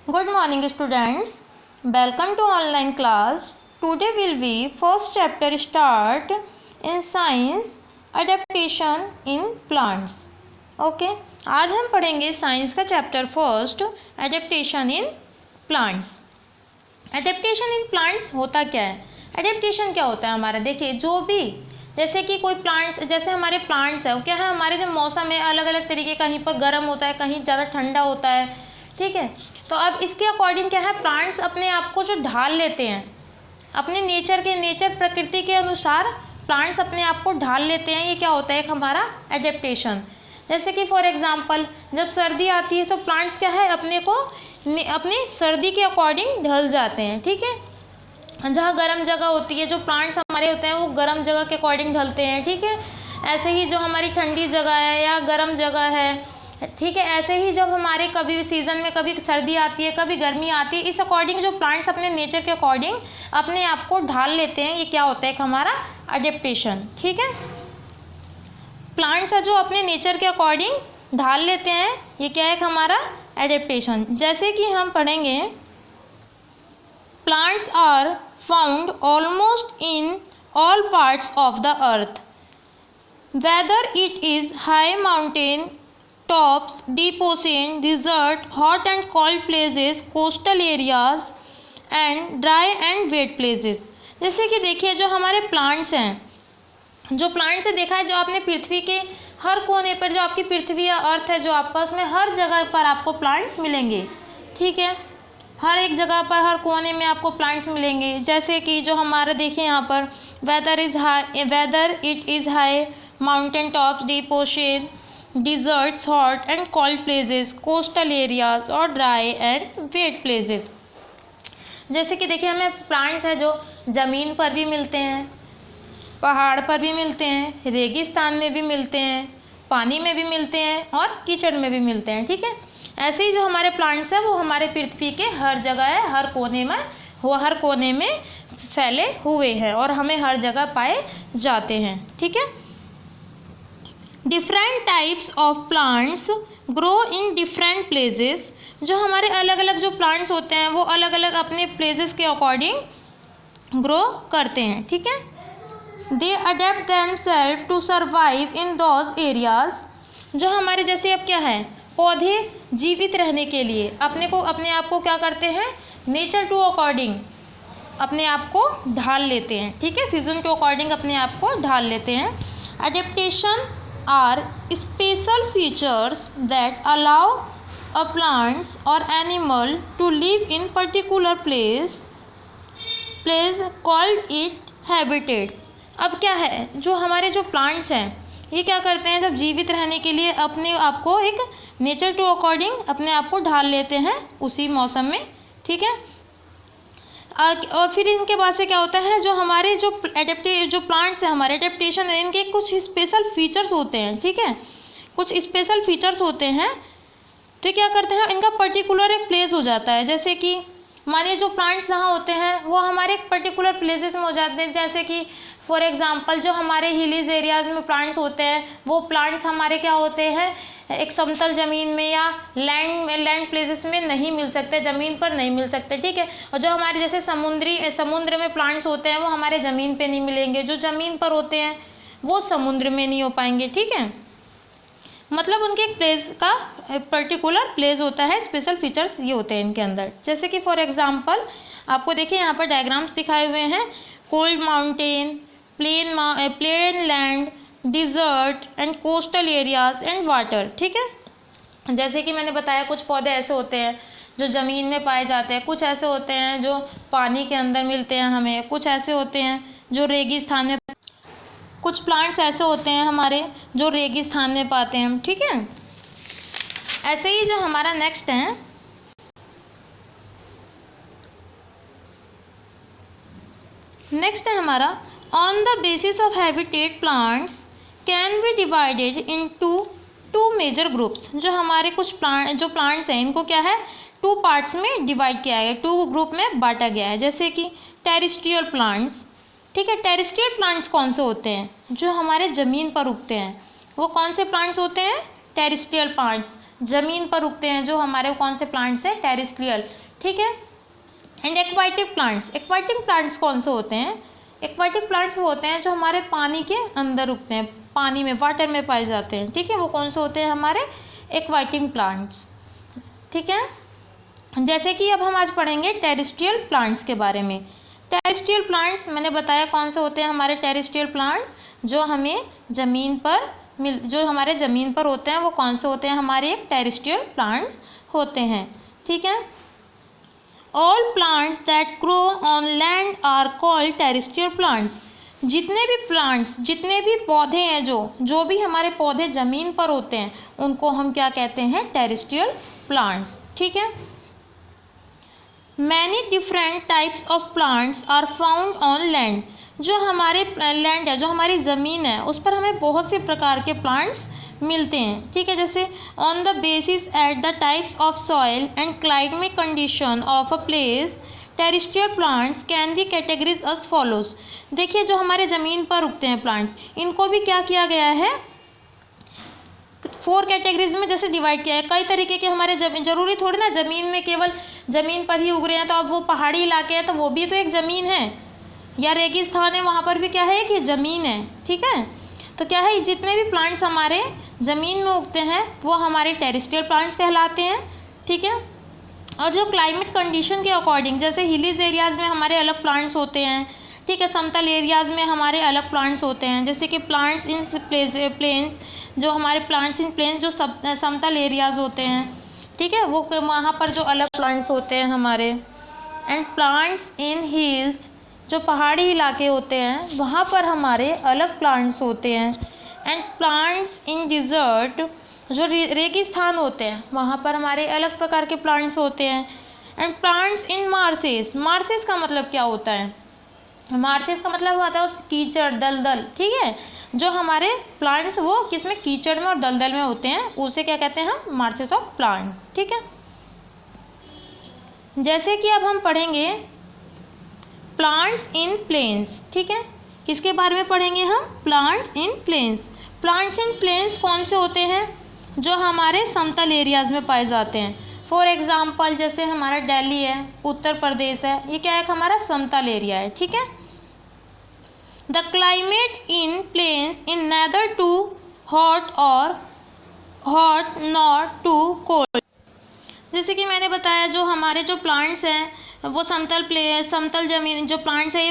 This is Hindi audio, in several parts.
Good morning students. Welcome to online class. Today will be first chapter start in science adaptation in plants. Okay. आज हम पढ़ेंगे साइंस का chapter first adaptation in plants. Adaptation in plants होता क्या है? एडेप्टेशन क्या होता है हमारा? देखिए जो भी जैसे कि कोई प्लांट्स जैसे हमारे प्लांट्स है वो क्या है, हमारे जो मौसम है अलग अलग तरीके, कहीं पर गर्म होता है, कहीं ज़्यादा ठंडा होता है. ठीक है. तो अब इसके अकॉर्डिंग क्या है, प्लांट्स अपने आप को जो ढाल लेते हैं अपने नेचर प्रकृति के अनुसार प्लांट्स अपने आप को ढाल लेते हैं. ये क्या होता है, एक हमारा एडेप्टेशन. जैसे कि फॉर एग्जांपल जब सर्दी आती है तो प्लांट्स क्या है अपनी सर्दी के अकॉर्डिंग ढल जाते हैं. ठीक है. जहाँ गर्म जगह होती है जो प्लांट्स हमारे होते हैं वो गर्म जगह के अकॉर्डिंग ढलते हैं. ठीक है. ऐसे ही जो हमारी ठंडी जगह है या गर्म जगह है, ठीक है, ऐसे ही जब हमारे कभी सीज़न में कभी सर्दी आती है कभी गर्मी आती है, इस अकॉर्डिंग जो प्लांट्स अपने नेचर के अकॉर्डिंग अपने आप को ढाल लेते हैं. ये क्या होता है, एक हमारा एडेप्टेशन. ठीक है. प्लांट्स है जो अपने नेचर के अकॉर्डिंग ढाल लेते हैं, ये क्या है, एक हमारा एडेप्टेशन. जैसे कि हम पढ़ेंगे plants are found almost in all parts of the earth, whether it is high mountain tops, deep ocean, desert, hot and cold places, coastal areas and dry and wet places. जैसे कि देखिए जो हमारे प्लांट्स हैं, जो प्लांट्स है देखा है जो आपने पृथ्वी के हर कोने पर, जो आपकी पृथ्वी या अर्थ है जो आपका, उसमें हर जगह पर आपको प्लांट्स मिलेंगे. ठीक है. हर एक जगह पर हर कोने में आपको प्लांट्स मिलेंगे. जैसे कि जो हमारा देखिए यहाँ पर whether it is high mountain tops, deep ocean, deserts, hot and cold places, coastal areas और ड्राई एंड वेट प्लेसेस. जैसे कि देखिए हमें प्लांट्स है जो ज़मीन पर भी मिलते हैं, पहाड़ पर भी मिलते हैं, रेगिस्तान में भी मिलते हैं, पानी में भी मिलते हैं और कीचड़ में भी मिलते हैं. ठीक है. ऐसे ही जो हमारे प्लांट्स हैं वो हमारे पृथ्वी के हर जगह है, हर कोने में फैले हुए हैं और हमें हर जगह पाए जाते हैं. ठीक है. Different types of plants grow in different places. जो हमारे अलग अलग जो प्लांट्स होते हैं वो अलग अलग अपने प्लेसेस के अकॉर्डिंग ग्रो करते हैं. ठीक है. They adapt themselves to survive in those areas. जो हमारे जैसे अब क्या है, पौधे जीवित रहने के लिए अपने आप को क्या करते हैं, नेचर टू अकॉर्डिंग अपने आप को ढाल लेते हैं. ठीक है. सीजन टू अकॉर्डिंग अपने आप को ढाल लेते हैं. Adaptation are special features that allow a plants or animal to live in particular place called it habitat. अब क्या है, जो हमारे जो प्लांट्स हैं ये क्या करते हैं, जब जीवित रहने के लिए अपने आप को एक नेचर टू अकॉर्डिंग अपने आप को ढाल लेते हैं उसी मौसम में. ठीक है. और फिर इनके बाद से क्या होता है, जो हमारे जो प्लांट्स हैं हमारे एडेप्टेशन है, इनके कुछ स्पेशल फीचर्स होते हैं. ठीक है. कुछ स्पेशल फीचर्स होते हैं तो क्या करते हैं, इनका पर्टिकुलर एक प्लेस हो जाता है. जैसे कि मानिए जो प्लांट्स जहाँ होते हैं वो हमारे एक पर्टिकुलर प्लेसेस में हो जाते हैं. जैसे कि फॉर एग्जांपल जो हमारे हिलीज एरियाज़ में प्लांट्स होते हैं वो प्लांट्स हमारे क्या होते हैं, एक समतल ज़मीन में या लैंड प्लेसेस में नहीं मिल सकते, ज़मीन पर नहीं मिल सकते. ठीक है. और जो हमारे जैसे समुद्र में प्लांट्स होते हैं वो हमारे ज़मीन पे नहीं मिलेंगे, जो ज़मीन पर होते हैं वो समुद्र में नहीं हो पाएंगे. ठीक है. मतलब उनके एक प्लेस का पर्टिकुलर प्लेस होता है, स्पेशल फीचर्स ये होते हैं इनके अंदर. जैसे कि फॉर एग्जांपल आपको देखिए यहाँ पर डायग्राम्स दिखाए हुए हैं, cold mountain, plain land, desert and coastal areas and water. ठीक है. जैसे कि मैंने बताया कुछ पौधे ऐसे होते हैं जो ज़मीन में पाए जाते हैं, कुछ ऐसे होते हैं जो पानी के अंदर मिलते हैं हमें, कुछ ऐसे होते हैं जो रेगिस्तान में, कुछ प्लांट्स ऐसे होते हैं हमारे जो रेगिस्तान में पाते हैं हम. ठीक है. ऐसे ही जो हमारा नेक्स्ट है हमारा on the basis of habitat plants can be divided into two major groups. जो हमारे कुछ प्लांट्स हैं इनको क्या है, टू पार्ट्स में डिवाइड किया गया, टू ग्रुप में बांटा गया है. जैसे कि टेरेस्ट्रियल प्लांट्स. ठीक है. टेरेस्ट्रियल प्लांट्स कौन से होते हैं, जो हमारे ज़मीन पर उगते हैं. वो कौन से प्लांट्स होते हैं, टेरेस्ट्रियल प्लांट्स, जमीन पर उगते हैं जो हमारे कौन से प्लांट्स हैं, टेरेस्ट्रियल, ठीक है। And aquatic plants, aquatic plants कौन से होते हैं, एक्वाटिक प्लांट्स वो होते हैं जो हमारे पानी के अंदर उगते हैं, पानी में, वाटर में पाए जाते हैं, ठीक है, वो कौन से होते हैं हमारे एक्वाटिक प्लांट्स, ठीक है। जैसे कि अब हम आज पढ़ेंगे टेरेस्ट्रियल प्लांट्स के बारे में। टेरेस्ट्रियल प्लांट्स मैंने बताया कौन से होते हैं हमारे टेरेस्ट्रियल प्लांट्स, जो हमें ज़मीन पर जो हमारे ज़मीन पर होते हैं वो कौन से होते हैं, हमारे एक टेरेस्ट्रियल प्लांट्स होते हैं, ठीक है। All plants that grow on land are called terrestrial plants. जितने भी प्लांट्स, जितने भी पौधे हैं, जो भी हमारे पौधे ज़मीन पर होते हैं उनको हम क्या कहते हैं, टेरेस्ट्रियल प्लांट्स, ठीक है। Many different types of plants are found on land. जो हमारे लैंड है, जो हमारी ज़मीन है, उस पर हमें बहुत से प्रकार के प्लांट्स मिलते हैं, ठीक है। जैसे on the basis at the types of soil and climate condition of a place, terrestrial plants can B categories us follows. देखिए जो हमारे ज़मीन पर उगते हैं प्लांट्स, इनको भी क्या किया गया है, 4 कैटेगरीज में जैसे डिवाइड किया है। कई तरीके के हमारे जरूरी थोड़ी ना ज़मीन में केवल ज़मीन पर ही उग रहे हैं, तो अब वो पहाड़ी इलाके हैं तो वो भी तो एक ज़मीन है, या रेगिस्तान है वहाँ पर भी क्या है कि ज़मीन है, ठीक है। तो क्या है, जितने भी प्लांट्स हमारे ज़मीन में उगते हैं वो हमारे टेरेस्ट्रियल प्लांट्स कहलाते हैं, ठीक है। और जो क्लाइमेट कंडीशन के अकॉर्डिंग, जैसे हिलीज एरियाज़ में हमारे अलग प्लांट्स होते हैं, ठीक है, समतल एरियाज़ में हमारे अलग प्लांट्स होते हैं, जैसे कि प्लांट्स इन प्लेन्स, जो हमारे प्लांट्स इन प्लेन्स जो समतल एरियाज़ होते हैं, ठीक है, वो वहाँ पर जो अलग प्लांट्स होते हैं हमारे। एंड प्लांट्स इन हिल्स, जो पहाड़ी इलाके होते हैं वहाँ पर हमारे अलग प्लांट्स होते हैं। एंड प्लांट्स इन डिज़र्ट, जो रेगिस्तान होते हैं वहाँ पर हमारे अलग प्रकार के प्लांट्स होते हैं। And plants in marshes, marshes का मतलब क्या होता है, मार्सेस का मतलब होता है कीचड़, दलदल, ठीक है। जो हमारे प्लांट्स वो किसमें, कीचड़ में और दलदल में होते हैं, उसे क्या कहते हैं हम, मार्सेस ऑफ प्लांट्स, ठीक है। जैसे कि अब हम पढ़ेंगे प्लांट्स इन प्लेन्स, ठीक है, किसके बारे में पढ़ेंगे हम, plants in plains. Plants in plains कौन से होते हैं, जो हमारे समतल एरियाज़ में पाए जाते हैं। फॉर एग्जांपल जैसे हमारा दिल्ली है, उत्तर प्रदेश है, ये क्या है, हमारा समतल एरिया है, ठीक है। The climate in plains in neither too hot not too cold. जैसे कि मैंने बताया जो हमारे जो प्लांट्स हैं वो समतल जमीन, जो प्लांट्स है ये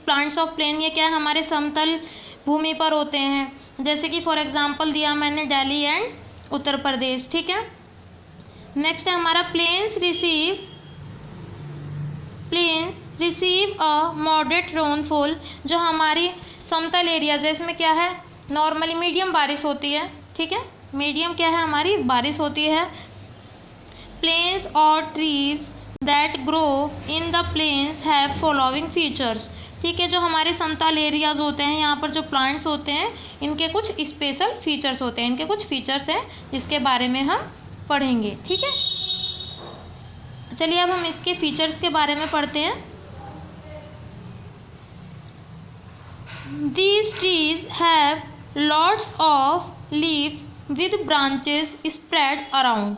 प्लांट्स ऑफ प्लेन, ये क्या है, हमारे समतल भूमि पर होते हैं। जैसे कि फॉर एग्जांपल दिया मैंने दिल्ली एंड उत्तर प्रदेश, ठीक है। नेक्स्ट है हमारा plains receive a moderate rainfall. जो हमारी समतल एरियाज है इसमें क्या है, नॉर्मली मीडियम बारिश होती है, ठीक है, मीडियम क्या है हमारी बारिश होती है। प्लेन्स और trees that grow in the plains have following features, ठीक है। जो हमारे समतल एरियाज होते हैं यहाँ पर जो प्लांट्स होते हैं इनके कुछ स्पेशल फीचर्स होते हैं, इनके कुछ फीचर्स हैं जिसके बारे में हम पढ़ेंगे, ठीक है। चलिए अब हम इसके फीचर्स के बारे में पढ़ते हैं। These trees have lots of leaves with branches spread around,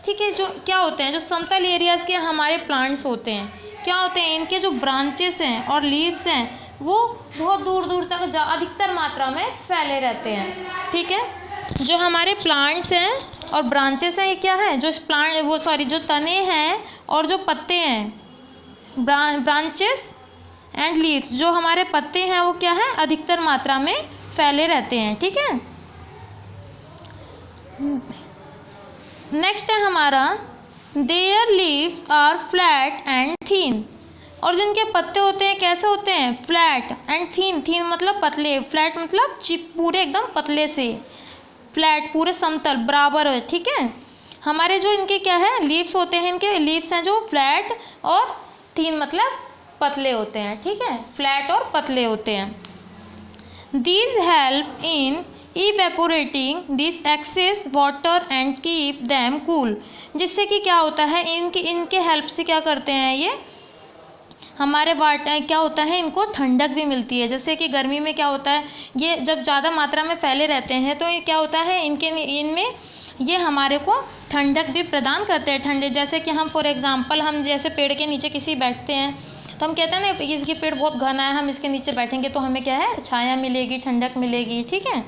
ठीक है। जो क्या होते हैं, जो समतल एरियाज़ के हमारे प्लांट्स होते हैं क्या होते हैं, इनके जो ब्रांचेस हैं और लीव्स हैं वो बहुत दूर दूर तक अधिकतर मात्रा में फैले रहते हैं, ठीक है। जो हमारे प्लांट्स हैं और ब्रांचेस हैं ये क्या है, जो तने हैं और जो पत्ते हैं, ब्रांचेस एंड लीव्स, जो हमारे पत्ते हैं वो क्या है, अधिकतर मात्रा में फैले रहते हैं, ठीक है। नेक्स्ट है हमारा their leaves are flat and thin, और जिनके पत्ते होते हैं कैसे होते हैं, फ्लैट एंड थीन, थीन मतलब पतले, फ्लैट मतलब पूरे एकदम पतले से, फ्लैट पूरे समतल बराबर है, ठीक है। हमारे जो इनके क्या है लीव्स होते हैं, इनके लीव्स हैं जो फ्लैट और थीन मतलब पतले होते हैं, ठीक है, फ्लैट और पतले होते हैं। These help in evaporating this excess water and keep them cool, जिससे कि क्या होता है इनके हेल्प से क्या करते हैं ये हमारे वाटर क्या होता है, इनको ठंडक भी मिलती है। जैसे कि गर्मी में क्या होता है, ये जब ज़्यादा मात्रा में फैले रहते हैं तो ये क्या होता है इनमें ये हमारे को ठंडक भी प्रदान करते हैं। ठंडे जैसे कि हम फॉर एग्जांपल हम जैसे पेड़ के नीचे किसी बैठते हैं तो हम कहते हैं ना इसकी पेड़ बहुत घना है, हम इसके नीचे बैठेंगे तो हमें क्या है, छाया मिलेगी, ठंडक मिलेगी। ठीक है।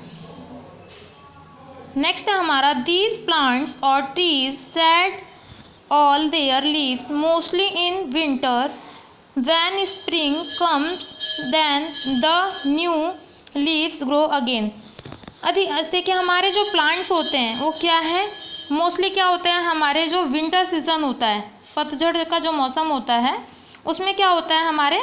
नेक्स्ट है हमारा दीज प्लांट्स और trees shed all their leaves mostly in winter, when spring comes then the new leaves grow again. देखिए हमारे जो प्लांट्स होते हैं वो क्या है, मोस्टली क्या होते हैं, हमारे जो विंटर सीजन होता है, पतझड़ का जो मौसम होता है, उसमें क्या होता है, हमारे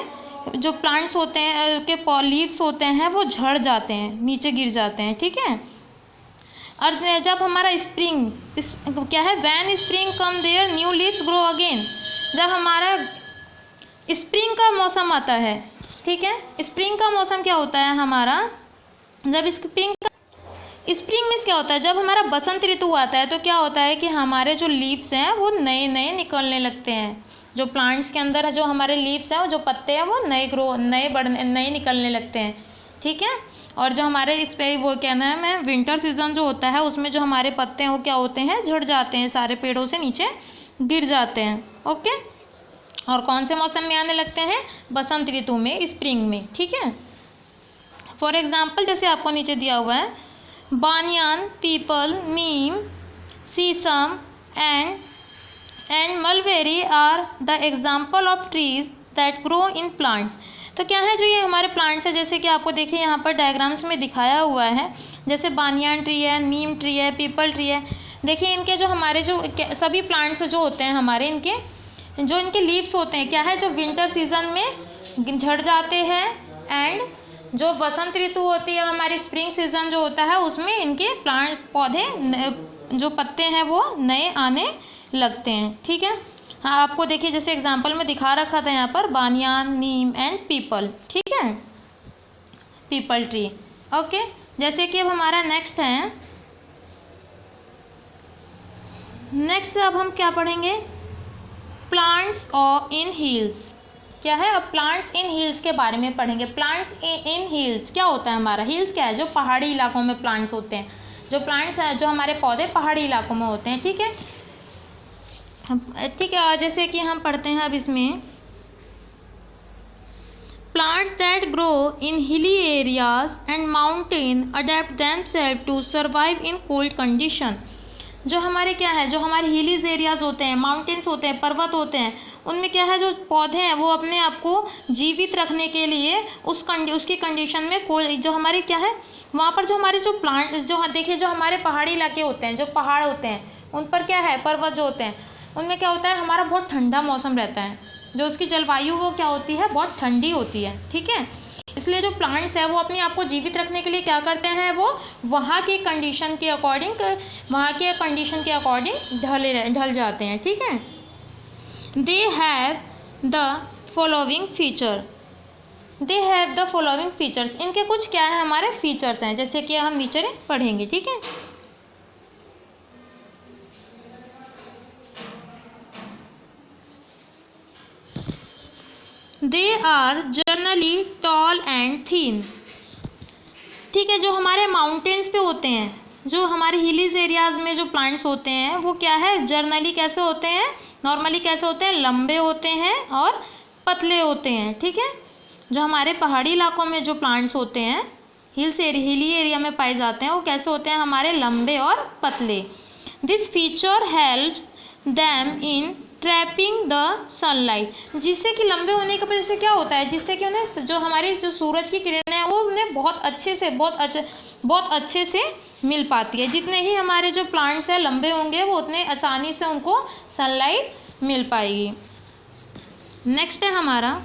जो प्लांट्स होते हैं के लीव्स होते हैं वो झड़ जाते हैं, नीचे गिर जाते हैं। ठीक है। और जब हमारा स्प्रिंग क्या है, when spring come their new leaves grow again, जब हमारा स्प्रिंग का मौसम आता है। ठीक है। स्प्रिंग का मौसम क्या होता है हमारा, जब स्प्रिंग में क्या होता है, जब हमारा बसंत ऋतु आता है तो क्या होता है कि हमारे जो लीव्स हैं वो नए नए निकलने लगते हैं। जो प्लांट्स के अंदर जो हमारे लीव्स हैं, जो पत्ते हैं, वो नए निकलने लगते हैं। ठीक है। और जो हमारे इस पे वो क्या नाम है, विंटर सीजन जो होता है उसमें जो हमारे पत्ते हैं वो क्या होते हैं, झड़ जाते हैं, सारे पेड़ों से नीचे गिर जाते हैं। ओके। और कौन से मौसम में आने लगते हैं, बसंत ऋतु में, स्प्रिंग में। ठीक है। फॉर एग्जाम्पल जैसे आपको नीचे दिया हुआ है, banyan, peepal, neem, sheesham and mulberry are the example of trees that grow in plants. तो क्या है, जो ये हमारे प्लांट्स है, जैसे कि आपको देखिए यहाँ पर डायग्राम्स में दिखाया हुआ है, जैसे बानियान ट्री है, नीम ट्री है, पीपल ट्री है। देखिए इनके जो हमारे जो सभी प्लांट्स जो होते हैं हमारे, इनके लीव्स होते हैं क्या है, जो विंटर सीजन में झड़ जाते हैं, एंड जो बसंत ऋतु होती है हमारी, स्प्रिंग सीजन जो होता है, उसमें इनके पौधे जो पत्ते हैं वो नए आने लगते हैं। ठीक है। हाँ, आपको देखिए जैसे एग्जांपल में दिखा रखा था यहाँ पर, बानियान, नीम एंड पीपल। ठीक है, पीपल ट्री। ओके। जैसे कि अब हमारा नेक्स्ट अब हम क्या पढ़ेंगे, प्लांट्स और इन हिल्स। क्या है, अब प्लांट्स इन हिल्स के बारे में पढ़ेंगे। प्लांट्स इन हिल्स क्या होता है हमारा, हिल्स क्या है, जो पहाड़ी इलाकों में प्लांट्स होते हैं, जो प्लांट्स हैं, जो हमारे पौधे पहाड़ी इलाकों में होते हैं। ठीक है। ठीक है। जैसे कि हम पढ़ते हैं अब इसमें, plants that grow in hilly areas and mountain adapt themselves to survive in cold condition. जो हमारे क्या है, जो हमारे हिलीज एरियाज होते हैं, माउंटेन्स होते हैं, पर्वत होते हैं, उनमें क्या है, जो पौधे हैं वो अपने आप को जीवित रखने के लिए उसकी कंडीशन में जो हमारे क्या है, वहाँ पर जो हमारे जो प्लांट जो देखिए, जो हमारे पहाड़ी इलाके होते हैं, जो पहाड़ होते हैं, उन पर क्या है, पर्वत जो होते हैं, उनमें क्या होता है, हमारा बहुत ठंडा मौसम रहता है, जो उसकी जलवायु वो क्या होती है, बहुत ठंडी होती है। ठीक है। इसलिए जो प्लांट्स है वो अपने आप को जीवित रखने के लिए क्या करते हैं, वो वहाँ की कंडीशन के अकॉर्डिंग ढल जाते हैं। ठीक है। They have the following features. इनके कुछ क्या है, हमारे फीचर्स हैं, जैसे कि हम नीचे पढ़ेंगे। ठीक है। They are generally tall and thin. ठीक है। जो हमारे माउंटेन्स पे होते हैं, जो हमारे हिलीज एरियाज में जो प्लांट्स होते हैं वो क्या है, जर्नली कैसे होते हैं, नॉर्मली कैसे होते हैं, लंबे होते हैं और पतले होते हैं। ठीक है। जो हमारे पहाड़ी इलाकों में जो प्लांट्स होते हैं, हिली एरिया में पाए जाते हैं, वो कैसे होते हैं, हमारे लंबे और पतले। This feature helps them in trapping the sunlight. जिससे कि लंबे होने की वजह से क्या होता है, जिससे कि उन्हें जो हमारी जो सूरज की किरणें हैं वो उन्हें बहुत अच्छे से मिल पाती है। जितने ही हमारे जो प्लांट्स हैं लंबे होंगे वो उतने आसानी से उनको सनलाइट मिल पाएगी। नेक्स्ट है हमारा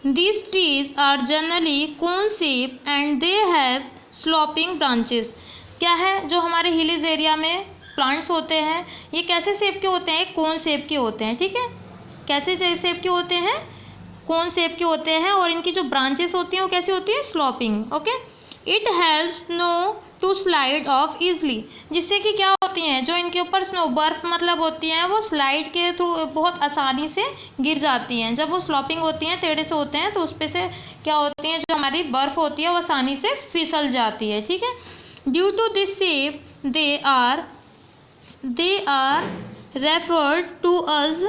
these trees are generally cone shape and they have sloping branches। क्या है, जो हमारे हिलीज एरिया में प्लांट्स होते हैं ये कैसे शेप के होते हैं, कोन शेप के होते हैं। ठीक है। कैसे शेप के होते हैं, कोन शेप के होते हैं, और इनकी जो ब्रांचेस होती हैं वो कैसी होती है, sloping. Okay. It helps no to slide off easily. जिससे कि क्या होती हैं, जो इनके ऊपर स्नो बर्फ मतलब होती हैं, वो स्लाइड के थ्रू बहुत आसानी से गिर जाती हैं। जब वो स्लोपिंग होती हैं, टेढ़े से होते हैं, तो उस पे से क्या होती हैं, जो हमारी बर्फ़ होती है वो आसानी से फिसल जाती है, ठीक है। Due to this shape they are referred to us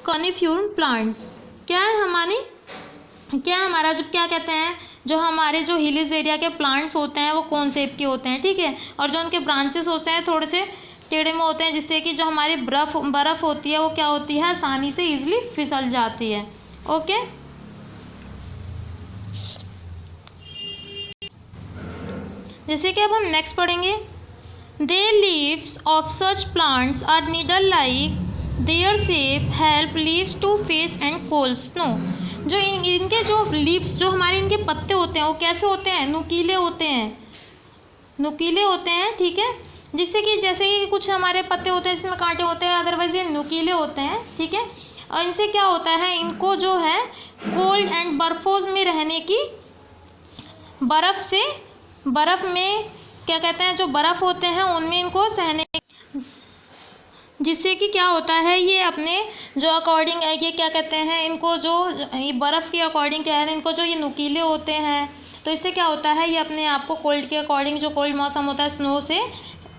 coniferous plants. क्या है हमारा जो क्या कहते हैं, जो हमारे जो हिलीज एरिया के प्लांट्स होते हैं वो कौन शेप के होते हैं, ठीक है। और जो उनके ब्रांचेस होते हैं थोड़े से टेढ़े में होते हैं, जिससे कि जो हमारी बर्फ़ होती है वो क्या होती है, आसानी से इजीली फिसल जाती है। ओके, जैसे कि अब हम नेक्स्ट पढ़ेंगे। The leaves of such plants are needle like, their shape help leaves to face and cold snow. जो इनके जो लीव्स, जो हमारे इनके पत्ते होते हैं वो कैसे होते हैं, नुकीले होते हैं, ठीक है। जिससे कि जैसे कि कुछ हमारे पत्ते होते हैं जिसमें कांटे होते हैं, अदरवाइज ये नुकीले होते हैं, ठीक है। और इनसे क्या होता है, इनको जो है कोल्ड एंड बर्फोज में रहने की, बर्फ़ में क्या कहते हैं, जो बर्फ़ होते हैं उनमें इनको सहने, जिससे कि क्या होता है, ये अपने जो अकॉर्डिंग ये क्या कहते हैं, इनको जो ये बर्फ़ के अकॉर्डिंग क्या है, इनको जो ये नुकीले होते हैं, तो इससे क्या होता है, ये अपने आप को कोल्ड के अकॉर्डिंग, जो कोल्ड मौसम होता है स्नो से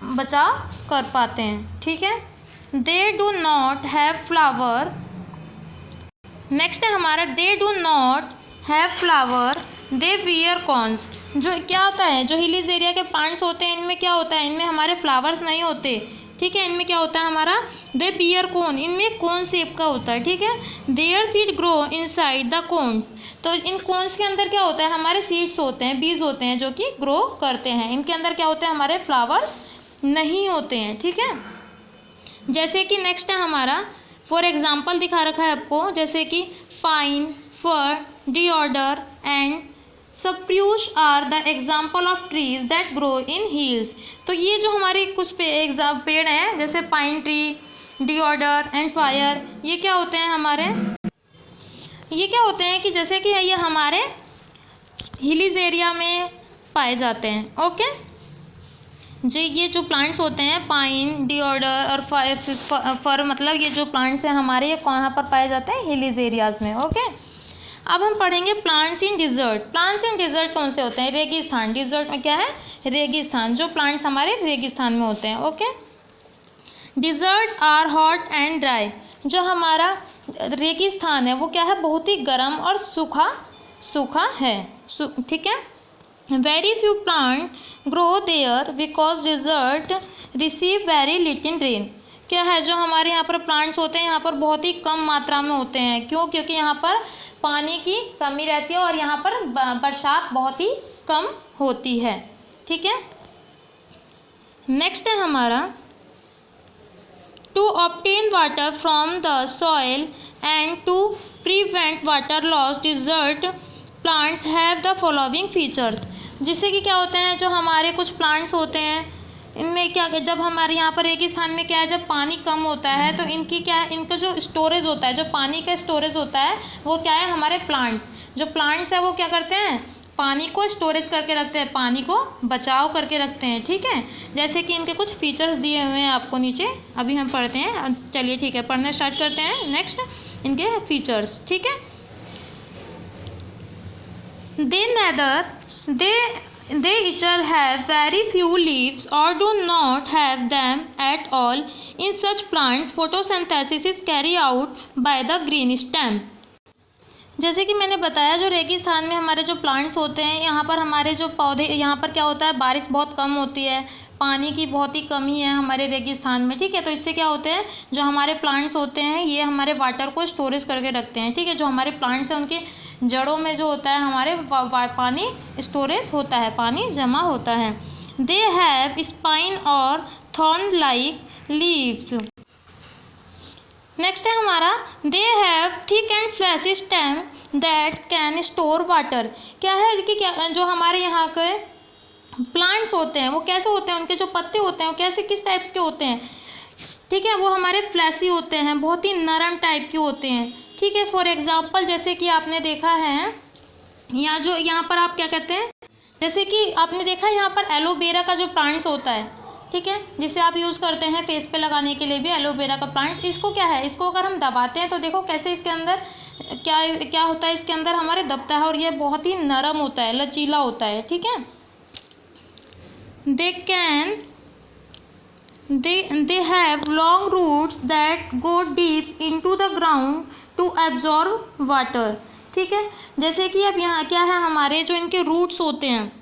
बचाव कर पाते हैं, ठीक है। They do not have flower. Next है हमारा, they do not have flower, they wear corns. जो क्या होता है, जो हिलीज एरिया के प्लांट्स होते हैं इनमें क्या होता है, इनमें हमारे फ्लावर्स नहीं होते, ठीक है। इनमें क्या होता है हमारा, दे बियर कोन, इनमें कोन शेप का होता है, ठीक है। There seed grow inside the cons. तो इन कोन्स के अंदर क्या होता है, हमारे सीड्स होते हैं, बीज होते हैं जो कि ग्रो करते हैं। इनके अंदर क्या होते हैं, हमारे फ्लावर्स नहीं होते हैं, ठीक है। जैसे कि नेक्स्ट है हमारा, फॉर एग्जाम्पल दिखा रखा है आपको, जैसे कि pine, fir, deodar and spruce are the example of trees that grow in hills. तो ये जो हमारे कुछ पेड़ हैं, जैसे pine tree, deodar and fir, ये क्या होते हैं हमारे, ये क्या होते हैं कि जैसे कि ये हमारे हिलीज एरिया में पाए जाते हैं। ओके, जो ये जो प्लांट्स होते हैं, पाइन, डिओडर और फर, मतलब ये जो प्लांट्स हैं हमारे, ये कहाँ पर पाए जाते हैं, हिलीज एरियाज़ में। ओके, अब हम पढ़ेंगे plants in desert. Plants in desert कौन से होते हैं, रेगिस्तान। डिजर्ट में क्या है, रेगिस्तान, जो प्लांट्स हमारे रेगिस्तान में होते हैं। Okay, desert are hot and dry. जो हमारा रेगिस्तान है वो क्या है, बहुत ही गर्म और सूखा है, ठीक है। Very few plant grow there because desert receive very little rain. क्या है, जो हमारे यहाँ पर प्लांट्स होते हैं यहाँ पर बहुत ही कम मात्रा में होते हैं। क्यों, क्योंकि यहाँ पर पानी की कमी रहती है और यहाँ पर बरसात बहुत ही कम होती है, ठीक है। नेक्स्ट है हमारा, to obtain water from the soil and to prevent water loss, desert plants have the following features. जिससे कि क्या होते हैं, जो हमारे कुछ प्लांट्स होते हैं इनमें क्या, जब हमारे यहाँ पर रेगिस्तान में क्या है, जब पानी कम होता है तो इनकी क्या है, इनका जो स्टोरेज होता है, जो पानी का स्टोरेज होता है वो क्या है, हमारे प्लांट्स, जो प्लांट्स है वो क्या करते हैं, पानी को स्टोरेज करके रखते हैं, पानी को बचाव करके रखते हैं, ठीक है। जैसे कि इनके कुछ फीचर्स दिए हुए हैं आपको नीचे, अभी हम पढ़ते हैं। चलिए ठीक है, पढ़ना स्टार्ट करते हैं। नेक्स्ट इनके फीचर्स, ठीक है। They either have very few leaves or do not have them at all. In such plants, photosynthesis is carried out by the green stem. जैसे कि मैंने बताया, जो रेगिस्तान में हमारे जो प्लांट्स होते हैं, यहाँ पर हमारे जो पौधे, यहाँ पर क्या होता है, बारिश बहुत कम होती है, पानी की बहुत ही कमी है हमारे रेगिस्तान में, ठीक है। तो इससे क्या होते हैं, जो हमारे प्लांट्स होते हैं ये हमारे वाटर को स्टोरेज करके रखते हैं, ठीक है। जो हमारे प्लांट्स हैं उनके जड़ों में जो होता है हमारे पानी स्टोरेज होता है, पानी जमा होता है। दे हैव स्पाइन और थॉर्न लाइक लीव्स। नेक्स्ट है हमारा, they have thick and fleshy stem that can store water. क्या है कि क्या, जो हमारे यहाँ के प्लांट्स होते हैं वो कैसे होते हैं, उनके जो पत्ते होते हैं वो कैसे, किस टाइप्स के होते हैं, ठीक है। वो हमारे फ्लैशी होते हैं, बहुत ही नरम टाइप के होते हैं, ठीक है। फॉर एग्जांपल, जैसे कि आपने देखा है यहाँ पर आप क्या कहते हैं, जैसे कि आपने देखा है यहाँ पर एलोवेरा का जो प्लांट्स होता है, ठीक है, जिसे आप यूज़ करते हैं फेस पे लगाने के लिए भी, एलोवेरा का प्लांट्स। इसको क्या है, इसको अगर हम दबाते हैं तो देखो कैसे इसके अंदर क्या क्या होता है, इसके अंदर हमारे दबता है और ये बहुत ही नरम होता है, लचीला होता है। ठीक है, they have long roots that go deep into the ground to absorb water। ठीक है, जैसे कि अब यहाँ क्या है, हमारे जो इनके रूट्स होते हैं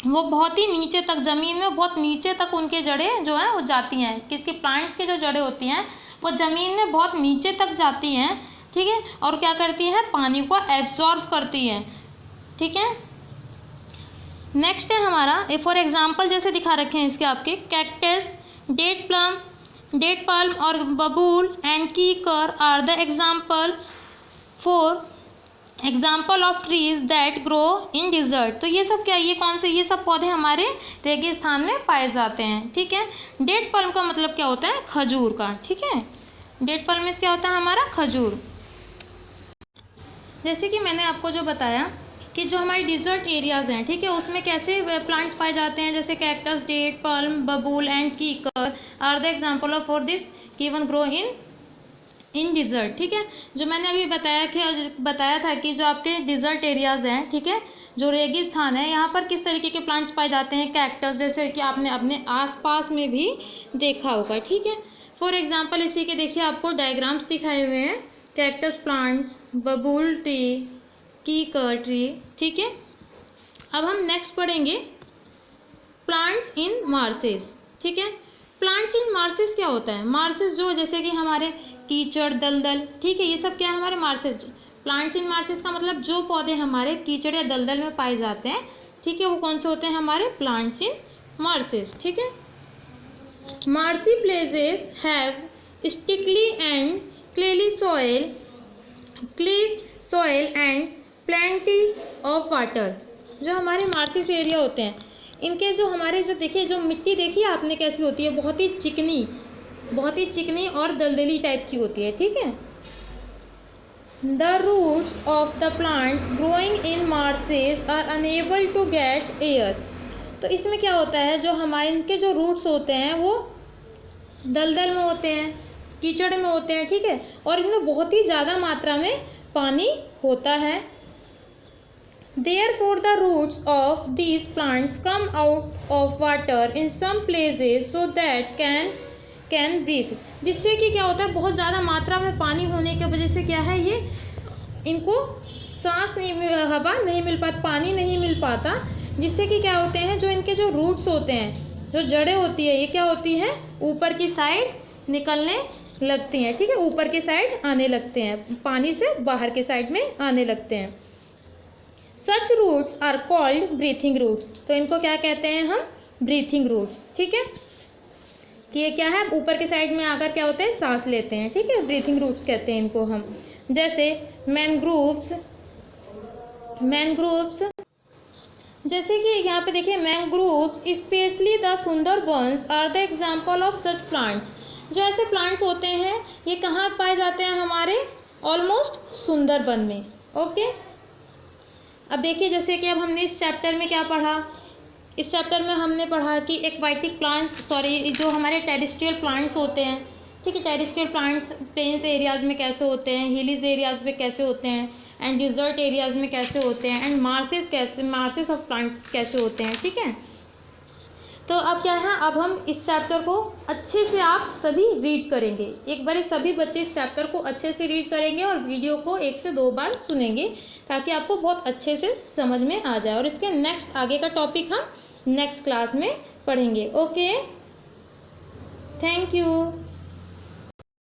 वो बहुत ही नीचे तक, ज़मीन में बहुत नीचे तक उनके जड़ें जो हैं वो जाती हैं। किसके, प्लांट्स की जो जड़ें होती हैं वो ज़मीन में बहुत नीचे तक जाती हैं। ठीक है, और क्या करती हैं, पानी को एब्जॉर्ब करती हैं। ठीक है, नेक्स्ट है हमारा, फॉर एग्जांपल जैसे दिखा रखे हैं इसके आपके, कैक्टस, डेट पाल्म और babul and kikar are the example of trees that grow in desert. तो ये सब क्या, ये कौन से, ये सब पौधे हमारे रेगिस्तान में पाए जाते हैं। ठीक है, डेट पाल्म का मतलब क्या होता है, खजूर का। ठीक है, डेट पाल्म में क्या होता है हमारा, खजूर। जैसे कि मैंने आपको जो बताया कि जो हमारे डिजर्ट एरियाज़ हैं, ठीक है, उसमें कैसे प्लांट्स पाए जाते हैं, जैसे cactus, date palm, babul and kikar are the example of for this given grow in desert. ठीक है, जो मैंने अभी बताया था कि जो आपके डिज़र्ट एरियाज़ हैं, ठीक है, जो रेगिस्तान है, यहाँ पर किस तरीके के प्लांट्स पाए जाते हैं, कैक्टस, जैसे कि आपने अपने आसपास में भी देखा होगा। ठीक है, फॉर एग्जांपल इसी के देखिए आपको डायग्राम्स दिखाए हुए हैं, कैक्टस प्लांट्स, बबूल ट्री, कीकर ट्री। ठीक है, अब हम नेक्स्ट पढ़ेंगे प्लांट्स इन मार्सेस। ठीक है, प्लांट्स इन मार्सेस क्या होता है, मार्सेस जो जैसे कि हमारे कीचड़, दलदल, ठीक है, ये सब क्या है हमारे मार्सेस। प्लांट्स इन मार्सेस का मतलब जो पौधे हमारे कीचड़ या दलदल में पाए जाते हैं, ठीक है, वो कौन से होते हैं, हमारे प्लांट्स इन मार्सेस। ठीक है, marshy places have sticky and clayey soil and plenty of water. जो हमारे मार्सेस एरिया होते हैं, इनके जो हमारे जो देखिए, जो मिट्टी देखिए आपने कैसी होती है, बहुत ही चिकनी और दलदली टाइप की होती है। ठीक है, the roots of the plants growing in marshes are unable to get air. तो इसमें क्या होता है, जो हमारे इनके जो रूट्स होते हैं वो दलदल में होते हैं, कीचड़ में होते हैं। ठीक है, और इनमें बहुत ही ज़्यादा मात्रा में पानी होता है। Therefore, the roots of these plants come out of water in some places so that can breathe। जिससे कि क्या होता है, बहुत ज़्यादा मात्रा में पानी होने की वजह से क्या है, ये इनको सांस नहीं, हवा नहीं मिल पाती, पानी नहीं मिल पाता, जिससे कि क्या होते हैं, जो इनके जो रूट्स होते हैं, जो जड़ें होती है, ये क्या होती हैं, ऊपर की साइड निकलने लगती हैं। ठीक है, ऊपर की साइड आने लगते हैं, पानी से बाहर के साइड में आने लगते हैं। Such roots are called breathing roots. तो इनको क्या कहते हैं हम, ब्रीथिंग रूट्स। ठीक है, कि ये क्या है, ऊपर के साइड में आकर क्या होते हैं, सांस लेते हैं। ठीक है, ब्रीथिंग रूट्स कहते हैं इनको हम। जैसे मैंग्रोव्स, जैसे कि यहाँ पे देखिए, mangroves specially the Sundarbans are the example of such plants. जो ऐसे प्लांट्स होते हैं, ये कहाँ पाए जाते हैं, हमारे ऑलमोस्ट सुंदरबन में। ओके, अब देखिए, जैसे कि अब हमने इस चैप्टर में क्या पढ़ा, इस चैप्टर में हमने पढ़ा कि एक्वाटिक प्लांट्स, जो हमारे टेरेस्ट्रियल प्लांट्स होते हैं, ठीक है, टेरेस्ट्रियल प्लांट्स प्लेन्स एरियाज़ में कैसे होते हैं, हिलीज एरियाज़ में कैसे होते हैं, एंड डिजर्ट एरियाज़ में कैसे होते हैं, एंड मार्सेस ऑफ प्लांट्स कैसे होते हैं। ठीक है, तो अब क्या है, अब हम इस चैप्टर को अच्छे से आप सभी रीड करेंगे। एक बार सभी बच्चे इस चैप्टर को अच्छे से रीड करेंगे और वीडियो को 1 से 2 बार सुनेंगे, ताकि आपको बहुत अच्छे से समझ में आ जाए। और इसके नेक्स्ट आगे का टॉपिक हम नेक्स्ट क्लास में पढ़ेंगे। Okay, thank you.